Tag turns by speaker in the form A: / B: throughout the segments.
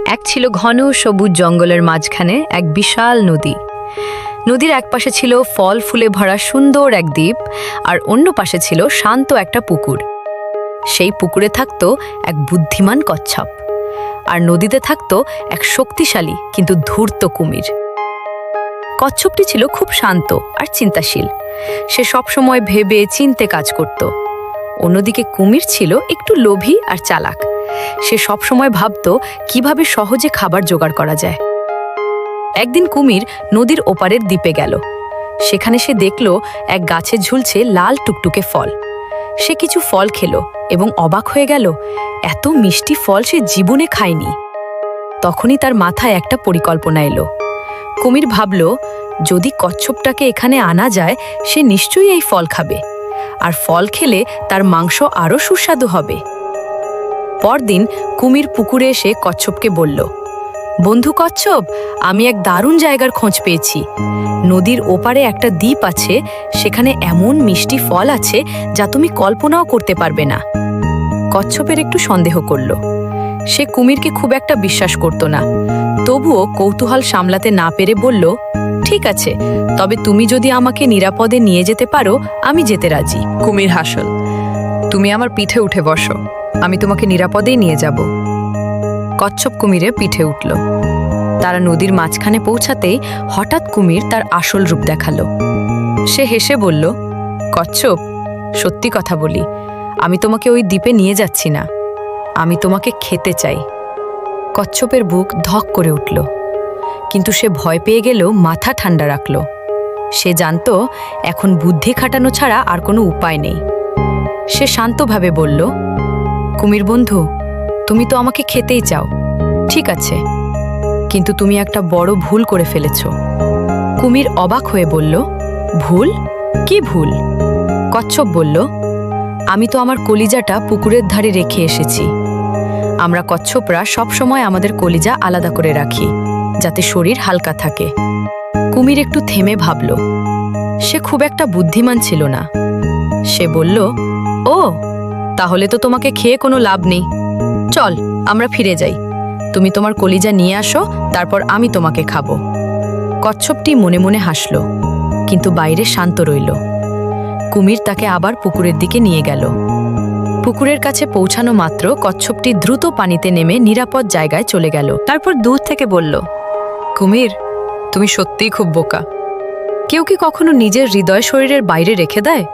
A: এক ছিল ঘন সবুজ জঙ্গলের মাঝখানে এক বিশাল নদী। নদীর এক পাশে ছিল ফল ফুলে ভরা সুন্দর এক দ্বীপ, আর অন্য পাশে ছিল শান্ত একটা পুকুর। সেই পুকুরে থাকত এক বুদ্ধিমান কচ্ছপ, আর নদীতে থাকত এক শক্তিশালী কিন্তু ধূর্ত কুমির। কচ্ছপটি ছিল খুব শান্ত আর চিন্তাশীল। সে সবসময় ভেবে চিন্তে কাজ করত। অন্যদিকে কুমির ছিল একটু লোভী আর চালাক। সে সবসময় ভাবত কিভাবে সহজে খাবার জোগাড় করা যায়। একদিন কুমির নদীর ওপারের দ্বীপে গেল। সেখানে সে দেখল এক গাছে ঝুলছে লাল টুকটুকে ফল। সে কিছু ফল খেল এবং অবাক হয়ে গেল, এত মিষ্টি ফল সে জীবনে খায়নি। তখনই তার মাথায় একটা পরিকল্পনা এলো। কুমির ভাবল, যদি কচ্ছপটাকে এখানে আনা যায়, সে নিশ্চয়ই এই ফল খাবে, আর ফল খেলে তার মাংস আরও সুস্বাদু হবে। পরদিন কুমির পুকুরে এসে কচ্ছপকে বলল, বন্ধু কচ্ছপ, আমি এক দারুণ জায়গার খোঁজ পেয়েছি। নদীর ওপারে একটা দ্বীপ আছে, সেখানে এমন মিষ্টি ফল আছে যা তুমি কল্পনাও করতে পারবে না। কচ্ছপের একটু সন্দেহ করল। সে কুমিরকে খুব একটা বিশ্বাস করত না, তবুও কৌতূহল সামলাতে না পেরে বলল, ঠিক আছে, তবে তুমি যদি আমাকে নিরাপদে নিয়ে যেতে পারো, আমি যেতে রাজি।
B: কুমির হাসল, তুমি আমার পিঠে উঠে বসো, আমি তোমাকে নিরাপদেই নিয়ে যাব।
A: কচ্ছপ কুমিরের পিঠে উঠল। তারা নদীর মাঝখানে পৌঁছাতেই হঠাৎ কুমির তার আসল রূপ দেখালো। সে হেসে বলল, কচ্ছপ, সত্যি কথা বলি, আমি তোমাকে ওই দ্বীপে নিয়ে যাচ্ছি না, আমি তোমাকে খেতে চাই। কচ্ছপের বুক ধক করে উঠল, কিন্তু সে ভয় পেয়ে গেলেও মাথা ঠান্ডা রাখল। সে জানত এখন বুদ্ধি খাটানো ছাড়া আর কোনো উপায় নেই। সে শান্তভাবে বলল, কুমির বন্ধু, তুমি তো আমাকে খেতেই চাও, ঠিক আছে, কিন্তু তুমি একটা বড় ভুল করে ফেলেছ। কুমির অবাক হয়ে বলল, ভুল? কি ভুল? কচ্ছপ বলল, আমি তো আমার কলিজাটা পুকুরের ধারে রেখে এসেছি। আমরা কচ্ছপরা সবসময় আমাদের কলিজা আলাদা করে রাখি, যাতে শরীর হালকা থাকে। কুমির একটু থেমে ভাবল। সে খুব একটা বুদ্ধিমান ছিল না। সে বলল, ও, তাহলে তো তোমাকে খেয়ে কোনো লাভ নেই। চল, আমরা ফিরে যাই। তুমি তোমার কলিজা নিয়ে আসো, তারপর আমি তোমাকে খাবো। কচ্ছপটি মনে মনে হাসল, কিন্তু বাইরে শান্ত রইল। কুমির তাকে আবার পুকুরের দিকে নিয়ে গেল। পুকুরের কাছে পৌঁছানো মাত্র কচ্ছপটি দ্রুত পানিতে নেমে নিরাপদ জায়গায় চলে গেল। তারপর দূর থেকে বলল, কুমির, তুমি সত্যিই খুব বোকা। কেউ কি কখনো নিজের হৃদয় শরীরের বাইরে রেখে দেয়?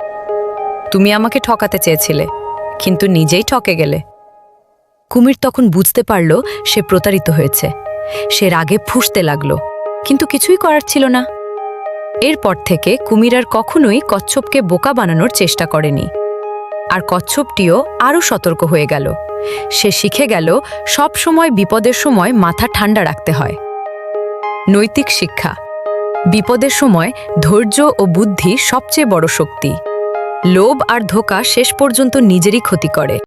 A: তুমি আমাকে ঠকাতে চেয়েছিলে, কিন্তু নিজেই ঠকে গেলে। কুমির তখন বুঝতে পারল সে প্রতারিত হয়েছে। সে রাগে ফুঁসতে লাগল, কিন্তু কিছুই করার ছিল না। এরপর থেকে কুমির আর কখনোই কচ্ছপকে বোকা বানানোর চেষ্টা করেনি। আর কচ্ছপটিও আরও সতর্ক হয়ে গেল। সে শিখে গেল, সব সময় বিপদের সময় মাথা ঠান্ডা রাখতে হয়। নৈতিক শিক্ষা: বিপদের সময় ধৈর্য ও বুদ্ধি সবচেয়ে বড় শক্তি। লোভ আর ধোঁকা শেষ পর্যন্ত নিজেরই ক্ষতি করে।